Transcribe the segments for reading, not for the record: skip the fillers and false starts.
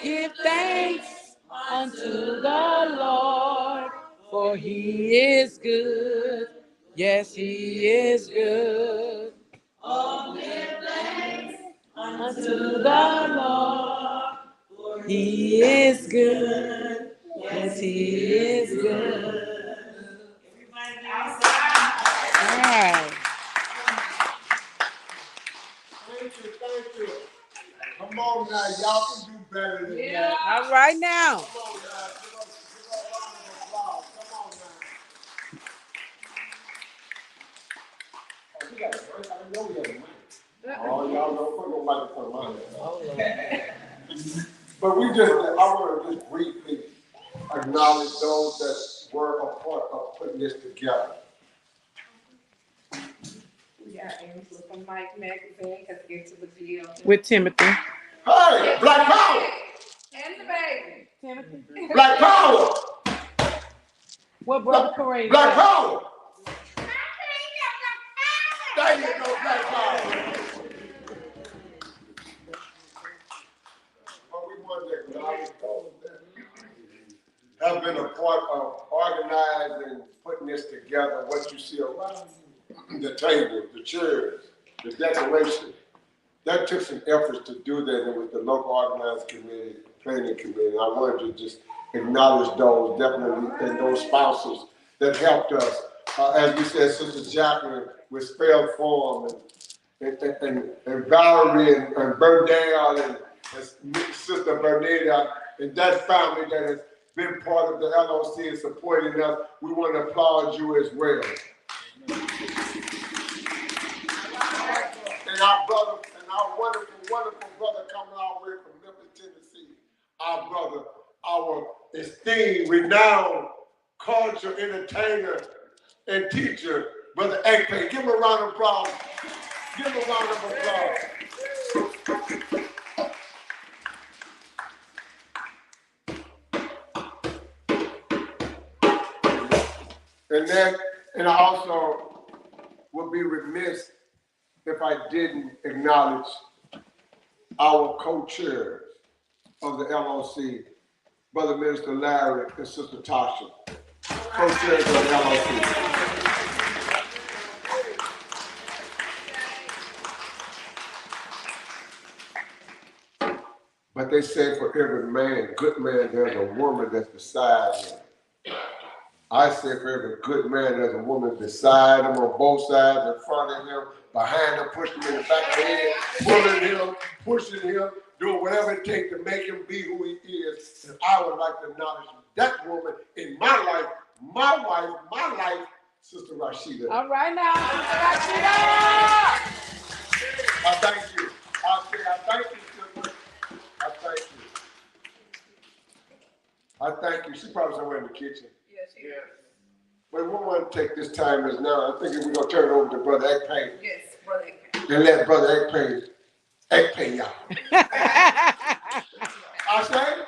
Give thanks unto the Lord, for he is good. Yes, he is good. Oh, give thanks unto the Lord. He is good. Yes, he is good. All right. Thank you, thank you. Come on now, y'all can do better than that. All right now. Come on now, give us a round of applause. Come on now. Oh, we got a break. I didn't know we had a mic. Oh, y'all don't put no microphone on there. But we just, I want to just briefly acknowledge those that were a part of putting this together. We got Angela from Mike Magazine because get to the deal. With Timothy. Hey, Black Power! And the baby. Timothy. Black Power! What Brother Kareem? Black Power! There you go, Black Power! But we want to acknowledge those that have been a part of organizing, putting this together, what you see around you, the table, the chairs, the decoration. That took some efforts to do that, and it was the local organizing committee, planning committee. I wanted to just acknowledge those, definitely, and those spouses that helped us. As we said, Sister Jacqueline with Spell Farm, and Valerie and Bernal and Sister Bernita, and that family that has been part of the L.O.C. and supporting us. We want to applaud you as well. And our brother, and our wonderful, wonderful brother coming all the way from Memphis, Tennessee. Our brother, our esteemed, renowned culture entertainer and teacher, Brother Ekpe. Give him a round of applause. Give him a round of applause. And I also would be remiss if I didn't acknowledge our co-chairs of the L.O.C., Brother Minister Larry and Sister Tasha, co-chairs of the L.O.C. But they say for every man, good man, there's a woman that's beside him. I say for every good man, there's a woman beside him, on both sides, in front of him, behind him, pushing him in the back of the head, pulling him, pushing him, doing whatever it takes to make him be who he is. And I would like to acknowledge that woman in my life, my wife, my life, Sister Rashida. All right now, Sister Rashida. I thank you. I thank you, sister. I thank you. I thank you. She's probably somewhere in the kitchen. Yes. But we want to take this time as now. I'm thinking we're going to turn it over to Brother Ekpe. Yes, Brother Ekpe. And let Brother Ekpe y'all. I say?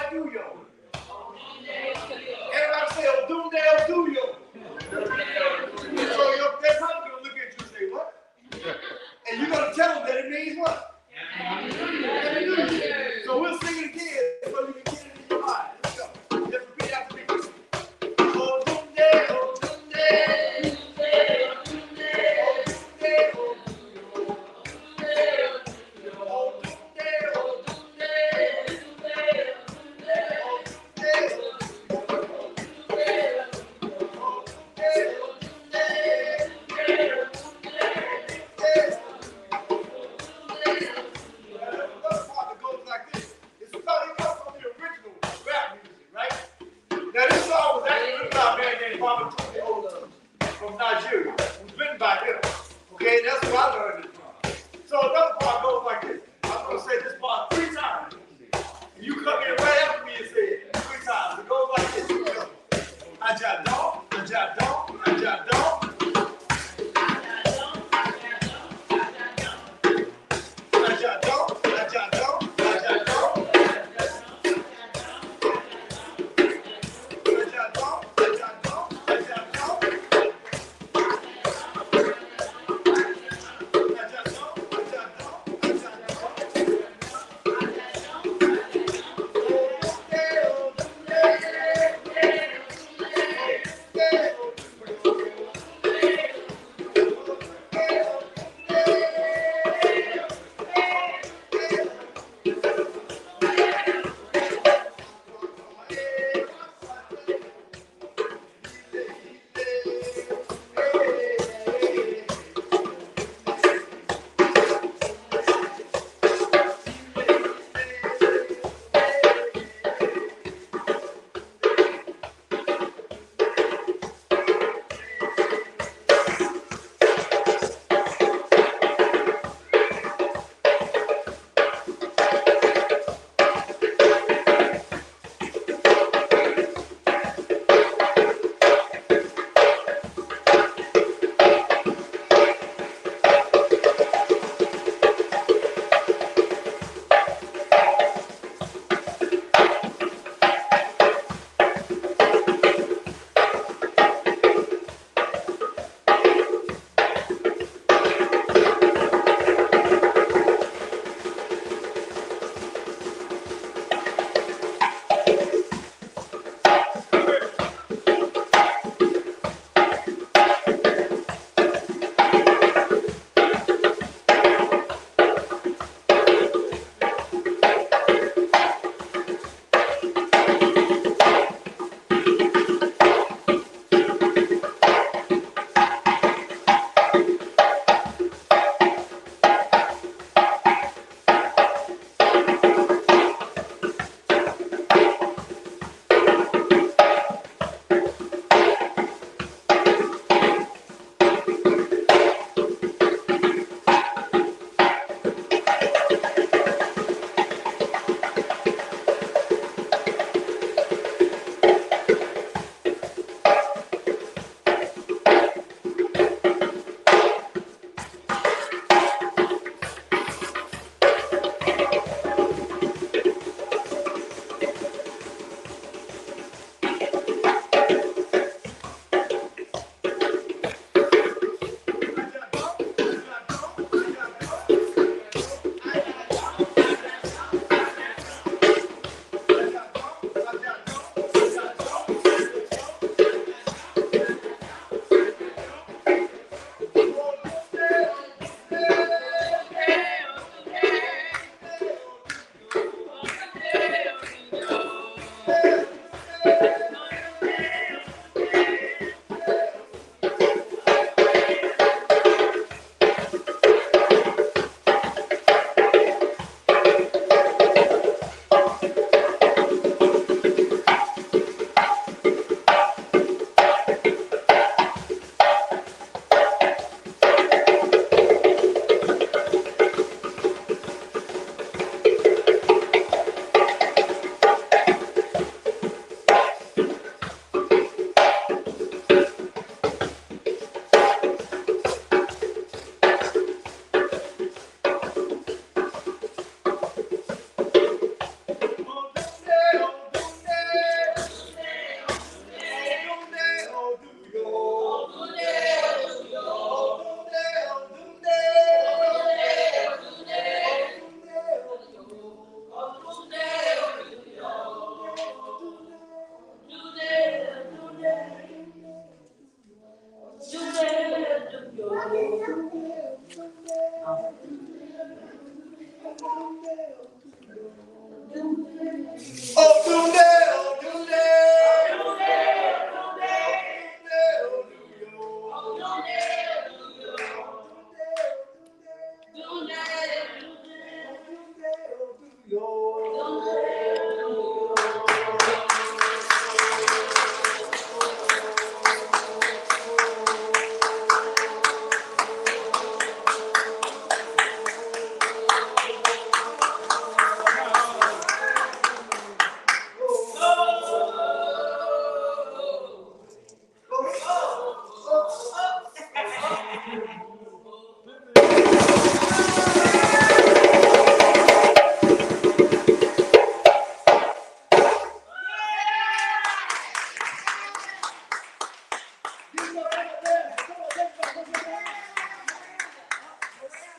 Duyo. Everybody say Odunde Duyo. So your they're probably gonna look at you and say, what? And you're gonna tell them that it means what? Hallelujah. So we'll sing it again so you can get it in your mind. Let's go. Just repeat after me. Odunde, Odunde, It's Oh, do that, oh, do that. Oh, do that, oh, do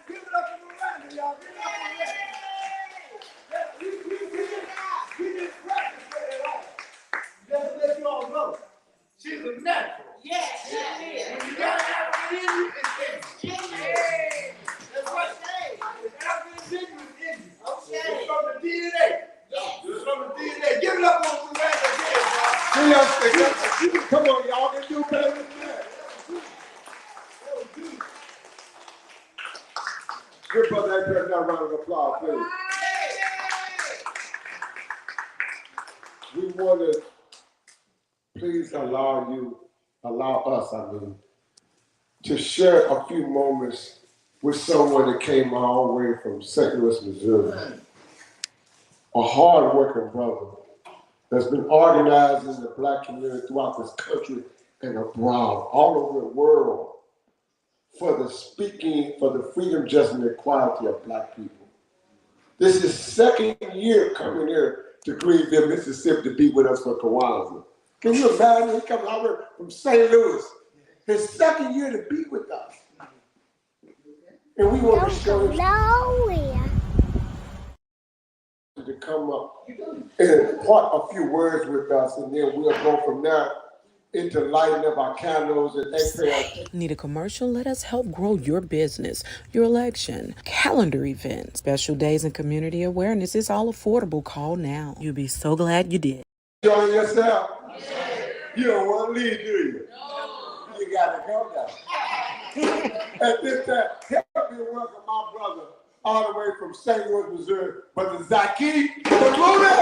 Give it up for Miranda, y'all. Give it up for Miranda. We didn't practice for that all. Just to let you all know, she's a natural. Yes, she is. When you got African in you, it's in you. That's right. It's African in you, it's in you. It's from the DNA. It's from the DNA. Give it up for Miranda again, y'all. Come on, y'all can do better than that. Give Brother Edgar another round of applause, please. We want to please allow us, to share a few moments with someone that came all the way from St. Louis, Missouri. A hard-working brother that's been organizing the black community throughout this country and abroad, all over the world, for the freedom, justice, and equality of black people. This is his second year coming here to Greenville, Mississippi to be with us for Kwanza. Can you imagine? He comes over from St. Louis. His second year to be with us. And we want to show him to come up and impart a few words with us, and then we'll go from there into lighting up our candles and exhale. Need a commercial? Let us help grow your business, your election, calendar events, special days, and community awareness. It's all affordable. Call now. You'll be so glad you did. Enjoying yourself? You don't want to leave, do you? No. You got to go now. At this time, help me welcome my brother all the way from St. Louis, Missouri, Brother Zaki Baklune.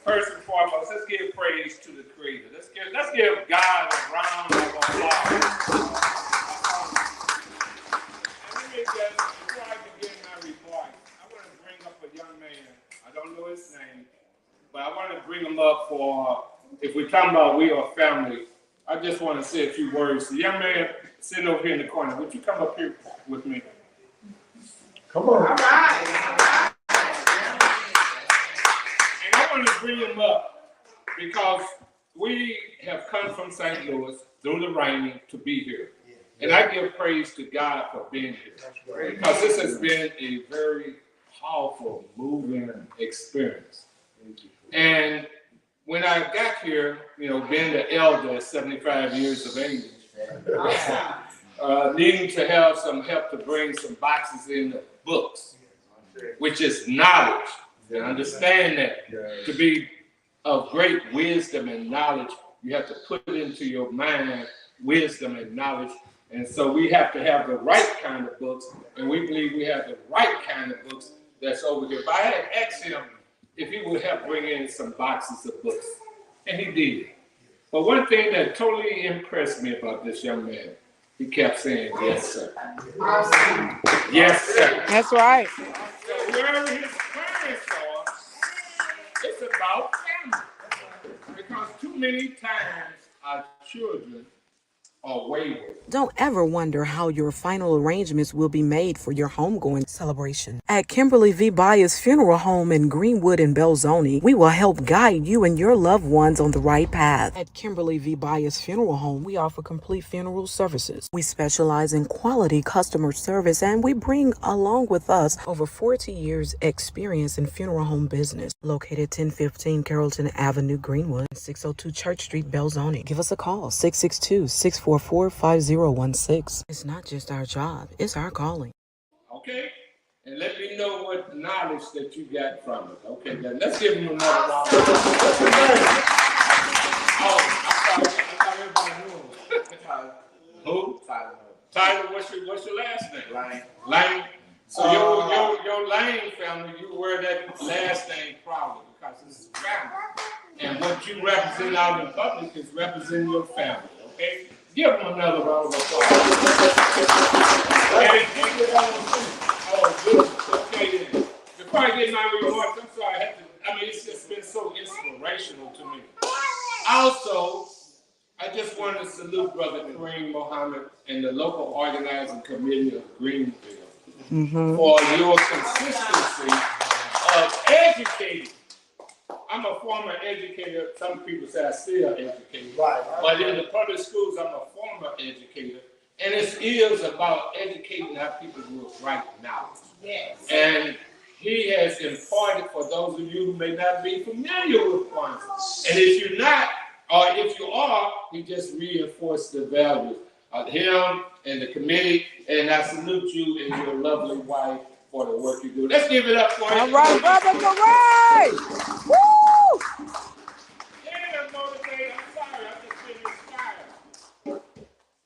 First and foremost, let's give praise to the Creator. Let's give God a round of applause. And before I begin my report, I want to bring up a young man. I don't know his name, but I want to bring him up for, if we're talking about we are family, I just want to say a few words. The young man sitting over here in the corner, would you come up here with me? Come on. All right. And I want to bring him up because we have come from St. Louis through the raining to be here. And I give praise to God for being here. Because this has been a very powerful, moving experience. And when I got here, being the elder at 75 years of age, needing to have some help to bring some boxes in of books, which is knowledge. And understand that to be of great wisdom and knowledge, you have to put it into your mind, wisdom and knowledge. And so we have to have the right kind of books, and we believe we have the right kind of books that's over here. If I had asked him if he would help bring in some boxes of books, and he did. But one thing that totally impressed me about this young man, he kept saying, yes, sir. Yes, sir. That's right. So wherever his parents are, it's about family. Because too many times our children or wayward. Don't ever wonder how your final arrangements will be made for your homegoing celebration. At Kimberly V. Byers Funeral Home in Greenwood and Belzoni, we will help guide you and your loved ones on the right path. At Kimberly V. Byers Funeral Home, we offer complete funeral services. We specialize in quality customer service, and we bring along with us over 40 years experience in funeral home business. Located 1015 Carrollton Avenue, Greenwood, 602 Church Street, Belzoni. Give us a call, 662-644-5016. It's not just our job, it's our calling. Okay? And let me know what knowledge that you got from it. Okay, then let's give him another round. What's your name? Oh, I thought everybody knew him. Tyler. Who? Tyler. Tyler, what's your last name? Lane. Lane. So your Lane family, you wear that last name proudly because this is family. And what you represent out in public is representing your family, okay? Give them another round of applause. Hey, oh, good. Okay, then. Before I get my remarks, I'm sorry, it's just been so inspirational to me. Also, I just want to salute Brother Kareem Mohammed and the local organizing committee of Greenville for your consistency of educating. I'm a former educator. Some people say I still educate. Right. But in the public schools, I'm a former educator. And it is about educating our people with right knowledge. Yes. And he has imparted, for those of you who may not be familiar with Kwanza. And if you're not, or if you are, he just reinforced the values of him and the committee. And I salute you and your lovely wife for the work you do. Let's give it up for him. All right, Brother Kareem! Woo! Yeah, motivated. I'm sorry, I'm just being inspired.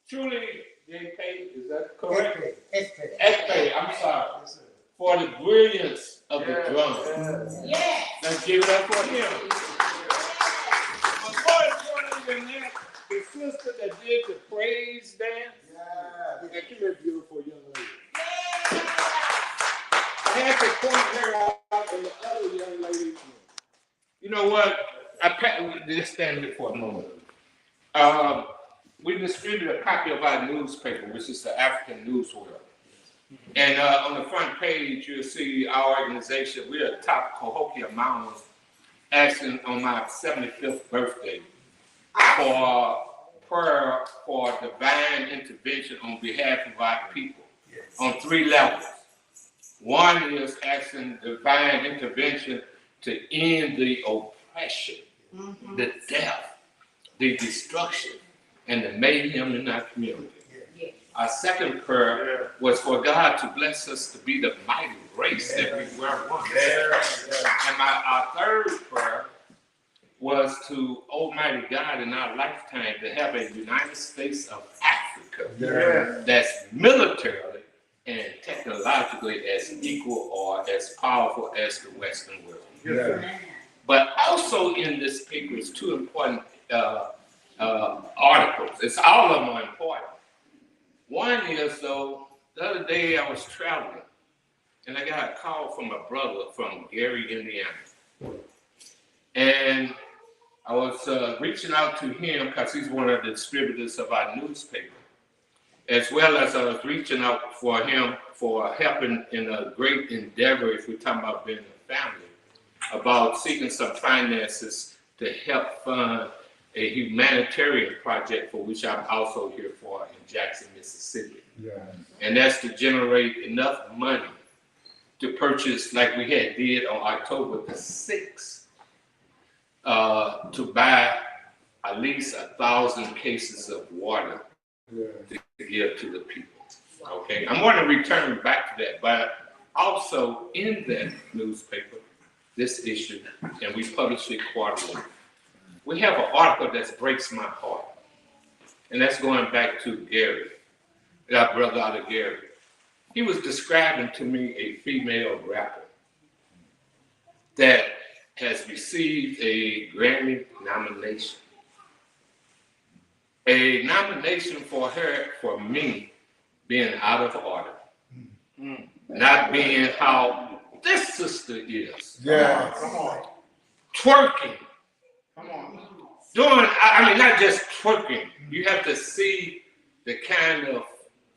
Truly, JP, is that correct? Ekpe, I'm sorry. For the brilliance of the drum. Yes. Let's give it up for him. But more important than that, the sister that did the praise dance. Yeah, she's a beautiful young lady. I had to point her out and the other young lady. You know what? Just stand here for a moment. We distribute a copy of our newspaper, which is the African News World. And on the front page, you'll see our organization. We're atop Cahokia Mountains, asking on my 75th birthday for prayer for divine intervention on behalf of our people on 3 levels. One is asking divine intervention to end the oppression, the death, the destruction, and the mayhem in our community. Our second prayer was for God to bless us to be the mighty race that we were once. And our third prayer was to Almighty God in our lifetime to have a United States of Africa that's militarily and technologically as equal or as powerful as the Western world. But also in this paper is 2 important articles. It's all of them are important. One is, though, the other day I was traveling and I got a call from a brother from Gary, Indiana. And I was reaching out to him because he's one of the distributors of our newspaper, as well as I was reaching out for him for helping in a great endeavor, if we're talking about being a family, about seeking some finances to help fund a humanitarian project for which I'm also here for in Jackson, Mississippi. And that's to generate enough money to purchase, like we had did on October the 6th, to buy at least 1,000 cases of water to give to the people. Okay, I'm going to return back to that, but also in that newspaper, this issue, and we publish it quarterly, we have an article that breaks my heart, and that's going back to Gary, our brother out of Gary. He was describing to me a female rapper that has received a Grammy nomination. A nomination for her, for me, being out of order. Not being how this sister is. Yeah. Come on. Twerking. Come on. Doing, I mean, not just twerking. You have to see the kind of,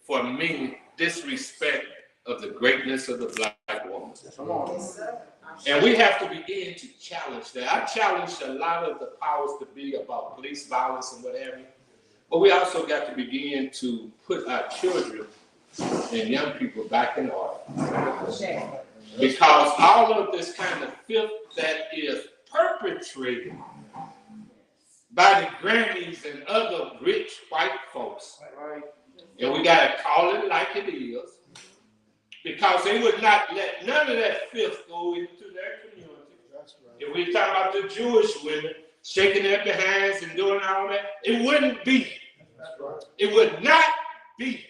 for me, disrespect of the greatness of the black woman. And we have to begin to challenge that. I challenged a lot of the powers to be about police violence and what have you. But we also got to begin to put our children and young people back in order. Because all of this kind of filth that is perpetrated by the grannies and other rich white folks, and we got to call it like it is, because they would not let none of that filth go into their community. If we talk about the Jewish women shaking their behinds and doing all that, it wouldn't be. It would not be.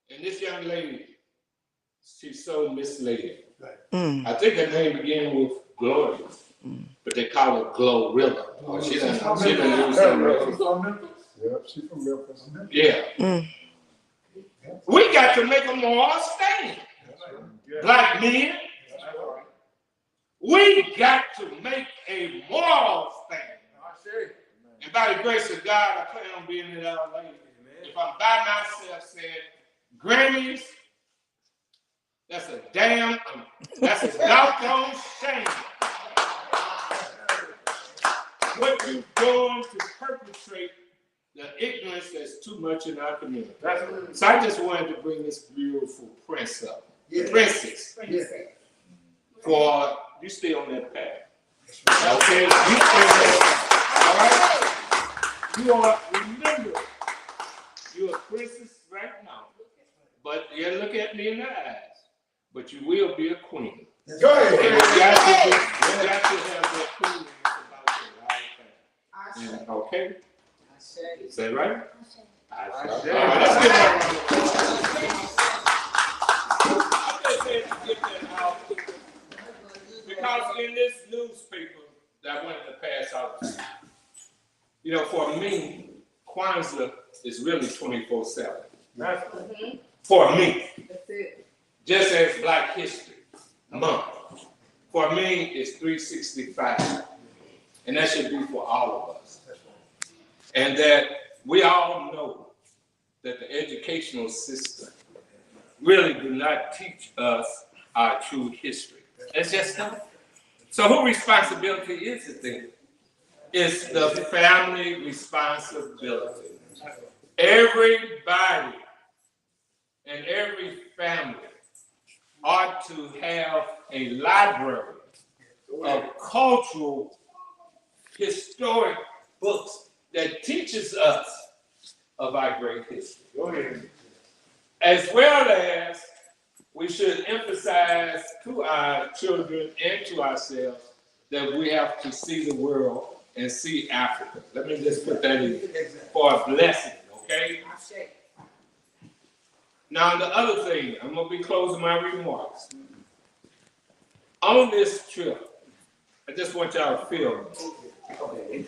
And this young lady, she's so misled. I think her name began with Gloria, but they call her Glorilla. Oh, she done use that. She's from Memphis. Yeah, she's from Memphis. Yeah. We got to make a moral stand. Black men, we got to make a moral stand. And by the grace of God, I plan on being in L.A. If I'm by myself saying, Grammys, that's a doggone shame. What you doing to perpetrate the ignorance that's too much in our community. So I just wanted to bring this beautiful prince up. Princess. For you stay on that path. Okay? You stay on that path. All right? You are, remember, you're a princess right now. But you look at me in the eyes. But you will be a queen. Go ahead. And you got to have that queen about your right thing. Okay? Is that right? I say. All right, let's get that out. Because in this newspaper that I wanted to pass out to you, for me, Kwanza is really 24/7. For me. Just as Black History Month. For me, it's 365. And that should be for all of us. And that we all know that the educational system really do not teach us our true history. It's just not. So whose responsibility is it then? It's the family responsibility. Everybody and every family ought to have a library of cultural, historic books that teaches us of our great history. As well as we should emphasize to our children and to ourselves that we have to see the world and see Africa. Let me just put that in for a blessing, okay? Now, the other thing, I'm going to be closing my remarks. On this trip, I just want y'all to feel me.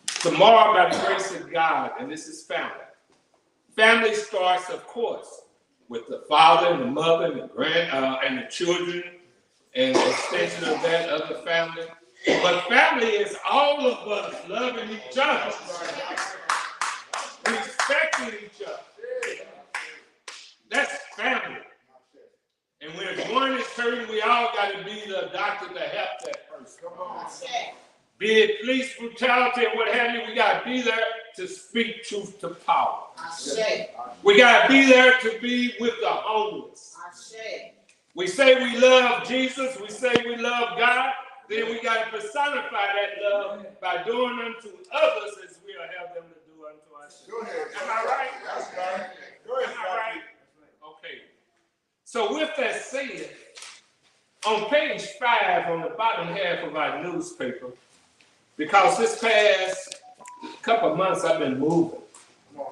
Tomorrow, by the grace of God, and this is family. Family starts, of course, with the father and the mother and and the children, and the extension of that other family. But family is all of us loving each other, respecting each other. That's family. And when one is hurting, we all got to be the doctor to help that person. Come on. Be it police brutality or what have you, we got to be there to speak truth to power. We got to be there to be with the homeless. We say we love Jesus, we say we love God, then we got to personify that love by doing unto others as we will have them to do unto ourselves. Go ahead. Am I right? That's right. Go ahead. Am I right? Okay. So with that said, on page 5 on the bottom half of our newspaper, because this past couple of months I've been moving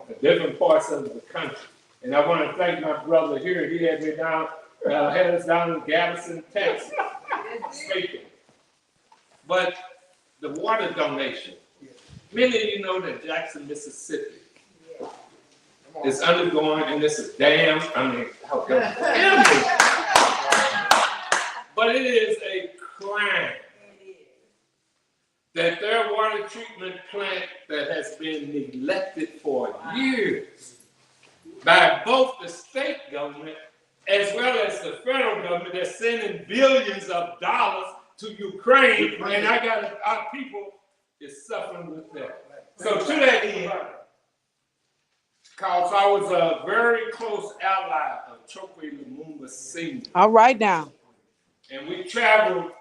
to different parts of the country. And I want to thank my brother here. He had me down, had us down in Galveston, Texas, speaking. But the water donation, many of you know that Jackson, Mississippi is undergoing, and this is dam, but it is a crime that their water treatment plant that has been neglected for years by both the state government as well as the federal government, they're sending billions of dollars to Ukraine, and our people is suffering with that. So to that end, because I was a very close ally of Chokwe Lumumba Sr. All right now. And we traveled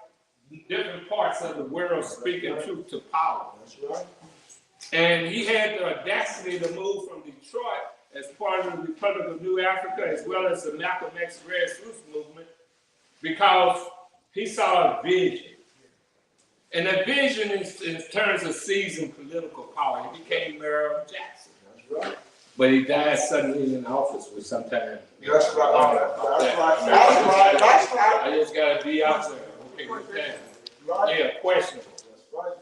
different parts of the world speaking truth to power. And he had the audacity to move from Detroit as part of the Republic of New Africa as well as the Malcolm X grassroots movement because he saw a vision. And that vision in terms of seizing political power. He became Mayor of Jackson. That's right. But he died suddenly in office with some time. That's right. I just gotta be out there. Okay, with that. Yeah, questionable. That's right.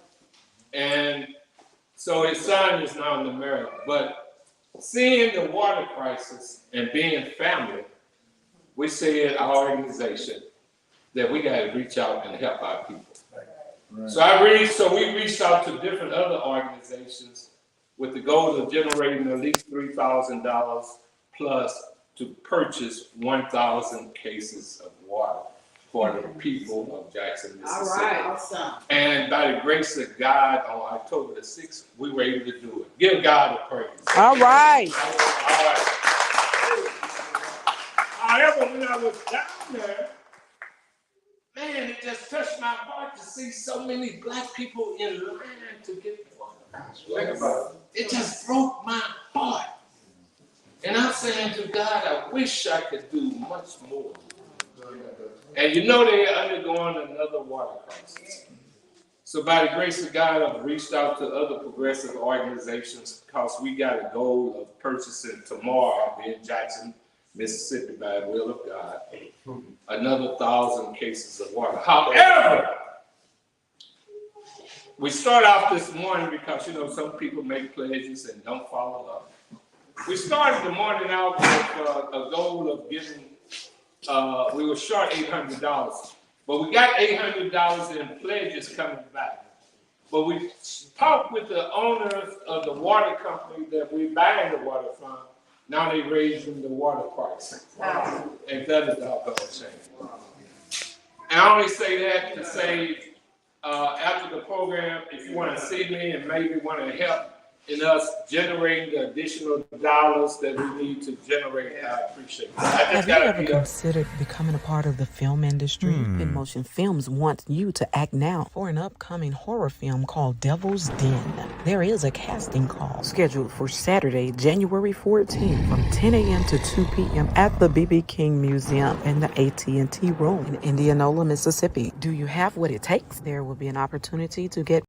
And so his son is now in the mayor. But seeing the water crisis and being family, we say in our organization that we gotta reach out and help our people. Right. So we reached out to different other organizations with the goal of generating at least $3,000 plus to purchase 1,000 cases of water for the people of Jackson, Mississippi. All right, awesome. And by the grace of God, on October the 6th, we were able to do it. Give God a praise. All right. All right. However, when I was down there, man, it just touched my heart to see so many black people in line to get water. Think about it. It just broke my heart. And I'm saying to God, I wish I could do much more. And you know they're undergoing another water crisis. So by the grace of God, I've reached out to other progressive organizations because we got a goal of purchasing tomorrow in Jackson, Mississippi, by the will of God, another 1,000 cases of water. However, we start off this morning because, you know, some people make pledges and don't follow up. We started the morning out with a goal of getting, we were short $800, but we got $800 in pledges coming back. But we talked with the owners of the water company that we're buying the water from. Now they're raising the water price. Wow. And that is our shame. And I only say that to say, after the program, if you want to see me and maybe want to help in us generating the additional dollars that we need to generate, I appreciate it. Have you ever considered becoming a part of the film industry? In Motion Films wants you to act now for an upcoming horror film called Devil's Den. There is a casting call scheduled for Saturday, January 14th from 10 a.m. to 2 p.m. at the B.B. King Museum in the AT&T Room in Indianola, Mississippi. Do you have what it takes? There will be an opportunity to get...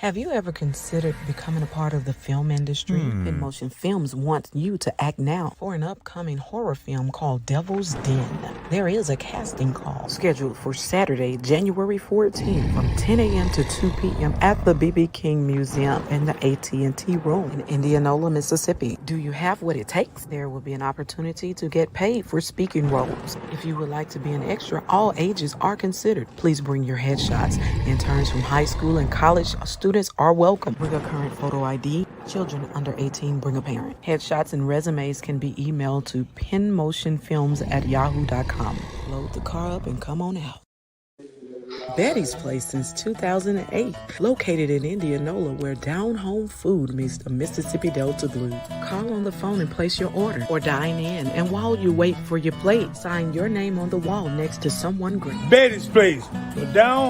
Have you ever considered becoming a part of the film industry? In Motion Films wants you to act now for an upcoming horror film called Devil's Den. There is a casting call scheduled for Saturday, January 14th from 10 a.m. to 2 p.m. at the B.B. King Museum in the AT&T Room in Indianola, Mississippi. Do you have what it takes? There will be an opportunity to get paid for speaking roles. If you would like to be an extra, all ages are considered. Please bring your headshots. Interns from high school and college students are welcome. Bring a current photo ID. Children under 18, bring a parent. Headshots and resumes can be emailed to penmotionfilms@yahoo.com. Load the car up and come on out. Betty's Place since 2008, located in Indianola where down-home food meets the Mississippi Delta Blues. Call on the phone and place your order or dine in, and while you wait for your plate, sign your name on the wall next to someone great. Betty's Place, for down